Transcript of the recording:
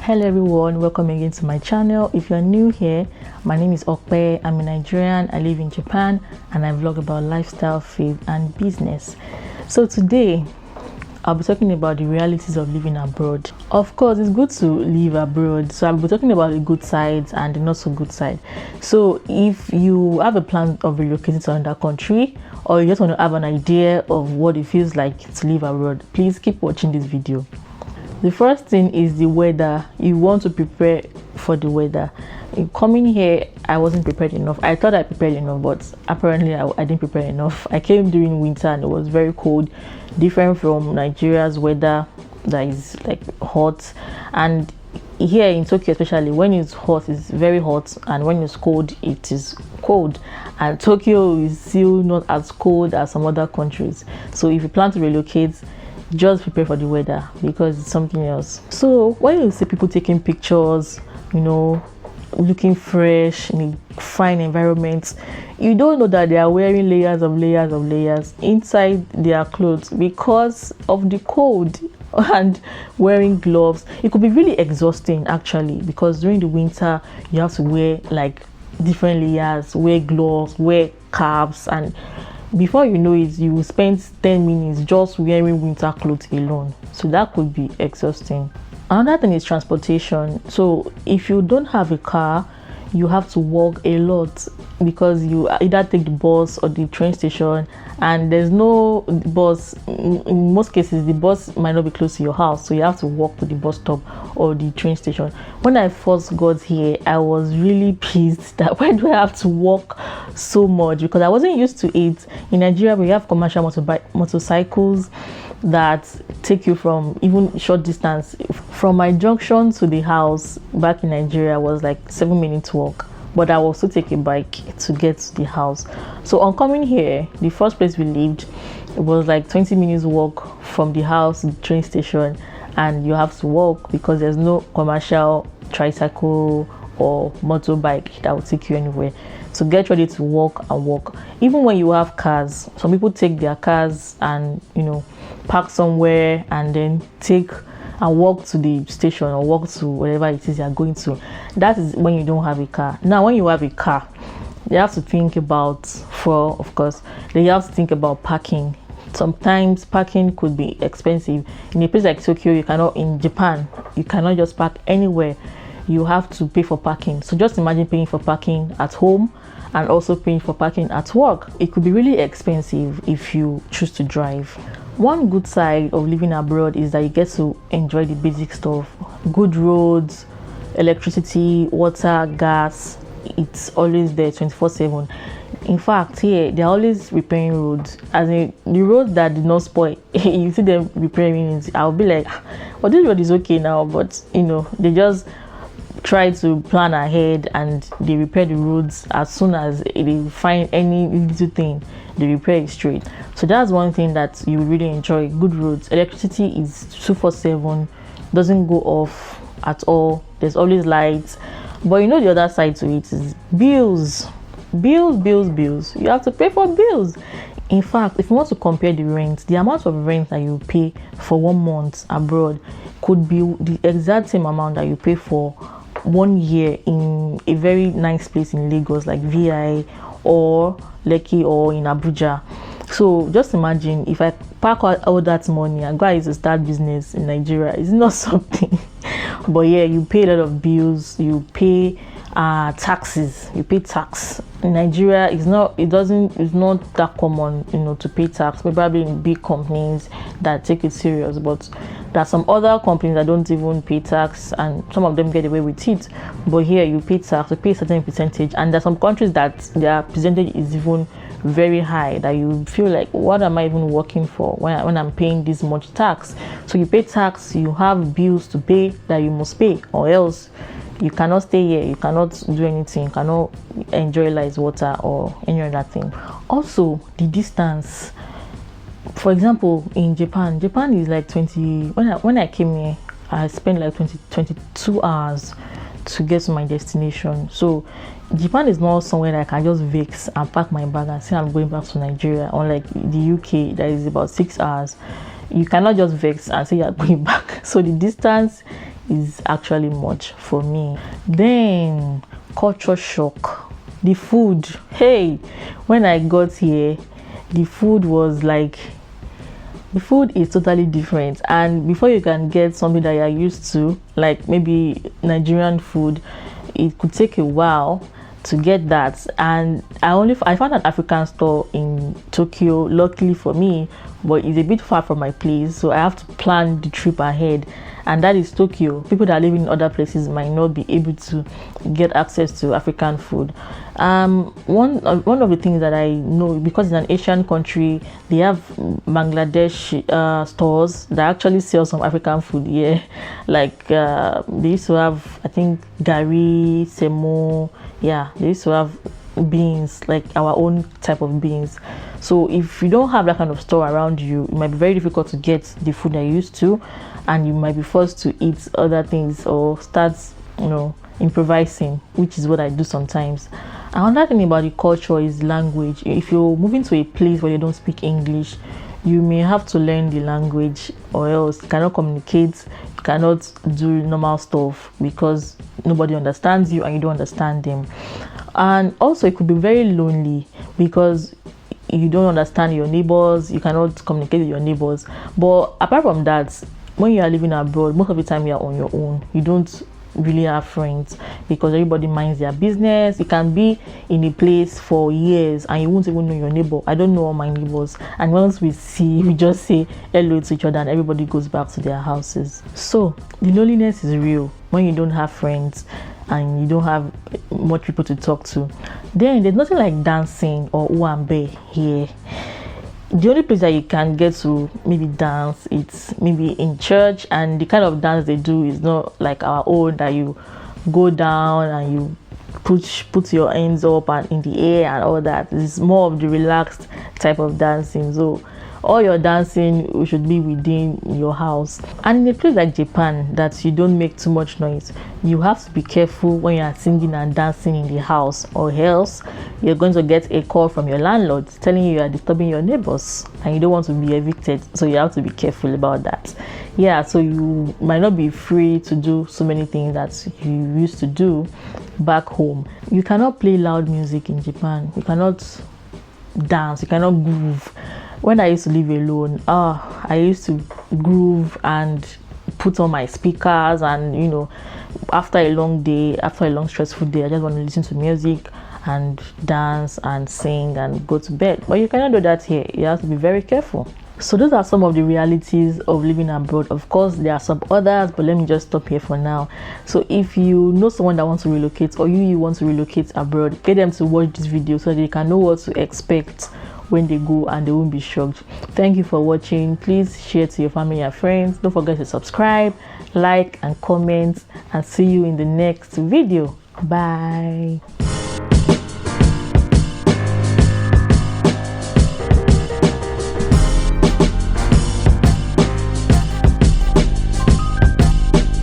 Hello everyone, welcome again to my channel. If you're new here, my name is Okpe. I'm a Nigerian, I live in Japan, and I vlog about lifestyle, faith and business. So today I'll be talking about the realities of living abroad. Of course, it's good to live abroad, so I'll be talking about the good sides and the not so good side. So if you have a plan of relocating to another country, or you just want to have an idea of what it feels like to live abroad, please keep watching this video. The first thing is the weather. You want to prepare for the weather. Coming here, I wasn't prepared enough. I thought I prepared enough, but apparently I didn't prepare enough. I came during winter and it was very cold, different from Nigeria's weather that is like hot. And here in Tokyo especially, when it's hot, it's very hot, and when it's cold, it is cold. And Tokyo is still not as cold as some other countries. So if you plan to relocate, just prepare for the weather because it's something else. So when you see people taking pictures, you know, looking fresh in a fine environment, you don't know that they are wearing layers of layers inside their clothes because of the cold and wearing gloves. It could be really exhausting actually, because during the winter you have to wear like different layers, wear gloves, wear caps, and before you know it, you will spend 10 minutes just wearing winter clothes alone. So that could be exhausting. Another thing is transportation. So if you don't have a car, you have to walk a lot because you either take the bus or the train station, and there's no bus. In most cases, the bus might not be close to your house, so you have to walk to the bus stop or the train station. When I first got here, I was really pissed that why do I have to walk so much, because I wasn't used to it. In Nigeria, we have commercial motorcycles that take you from even short distance. From my junction to the house back in Nigeria was like 7 minutes walk, but I will still take a bike to get to the house. So on coming here, the first place we lived, it was like 20 minutes walk from the house to the train station, and you have to walk because there's no commercial tricycle or motorbike that will take you anywhere. So get ready to walk and walk. Even when you have cars, some people take their cars and, you know, park somewhere and then take and walk to the station or walk to wherever it is you're going to. That is when you don't have a car. Now when you have a car, you have to think about, of course, then you have to think about parking. Sometimes parking could be expensive. In a place like Tokyo, in Japan, you cannot just park anywhere. You have to pay for parking. So just imagine paying for parking at home and also paying for parking at work. It could be really expensive if you choose to drive. One good side of living abroad is that you get to enjoy the basic stuff. Good roads, electricity, water, gas. It's always there 24/7. In fact, here they're always repairing roads. As in the roads that did not spoil, you see them repairing it. I'll be like, well, this road is okay now, but you know, they just try to plan ahead and they repair the roads as soon as they find any little thing, they repair it straight. So that's one thing that you really enjoy. Good roads. Electricity is 24/7, doesn't go off at all. There's always lights. But you know, the other side to it is bills. Bills. You have to pay for bills. In fact, if you want to compare the rent, the amount of rent that you pay for 1 month abroad could be the exact same amount that you pay for 1 year in a very nice place in Lagos like VI or Lekki or in Abuja. So just imagine if I pack all that money and go to start business in Nigeria, it's not something. But yeah, you pay a lot of bills, you pay taxes, you pay tax. In Nigeria, it's not that common, you know, to pay tax. Probably in big companies that take it serious, but there are some other companies that don't even pay tax, and some of them get away with it. But here you pay tax, you pay a certain percentage, and there are some countries that their percentage is even very high, that you feel like, what am I even working for when I'm paying this much tax? So you pay tax, you have bills to pay that you must pay, or else you cannot stay here, you cannot do anything, you cannot enjoy light water or any other thing. Also, the distance. For example, in Japan is like 20. When I came here, I spent like 22 hours to get to my destination. So Japan is not somewhere that I can just vex and pack my bag and say I'm going back to Nigeria. Unlike the UK, that is about 6 hours. You cannot just vex and say you're going back. So the distance is actually much for me. Then culture shock. The food. Hey, when I got here, the food was like, the food is totally different, and before you can get something that you're used to, like maybe Nigerian food, it could take a while to get that. And I found an African store in Tokyo, luckily for me, but it's a bit far from my place, so I have to plan the trip ahead, and that is Tokyo. People that live in other places might not be able to get access to African food. One of the things that I know, because it's an Asian country, they have Bangladesh stores that actually sell some African food here. Like they used to have, I think, gari, semo. Yeah, they used to have beans, like our own type of beans. So if you don't have that kind of store around you, it might be very difficult to get the food that you used to, and you might be forced to eat other things or start, improvising, which is what I do sometimes. Another thing about the culture is language. If you're moving to a place where you don't speak English, you may have to learn the language, or else you cannot communicate, you cannot do normal stuff because nobody understands you and you don't understand them. And also it could be very lonely because you don't understand your neighbors, you cannot communicate with your neighbors. But apart from that, when you are living abroad, most of the time you are on your own. You don't really have friends because everybody minds their business. You can be in a place for years and you won't even know your neighbor. I don't know all my neighbors, and once we see, we just say hello to each other and everybody goes back to their houses. So the loneliness is real when you don't have friends and you don't have much people to talk to. Then there's nothing like dancing or Uambe here. The only place that you can get to maybe dance, it's maybe in church, and the kind of dance they do is not like our own, that you go down and you put your hands up and in the air and all that. It's more of the relaxed type of dancing. So all your dancing should be within your house. And in a place like Japan that you don't make too much noise, you have to be careful when you are singing and dancing in the house, or else you're going to get a call from your landlord telling you are disturbing your neighbors and you don't want to be evicted. So you have to be careful about that. Yeah, so you might not be free to do so many things that you used to do back home. You cannot play loud music in Japan. You cannot dance, you cannot groove. When I used to live alone, I used to groove and put on my speakers, and after a long day, after a long stressful day, I just want to listen to music and dance and sing and go to bed. But you cannot do that here. You have to be very careful. So those are some of the realities of living abroad. Of course, there are some others, but let me just stop here for now. So if you know someone that wants to relocate, or you want to relocate abroad, get them to watch this video so that they can know what to expect when they go and they won't be shocked. Thank you for watching. Please share to your family and friends. Don't forget to subscribe, like and comment, and see you in the next video. Bye.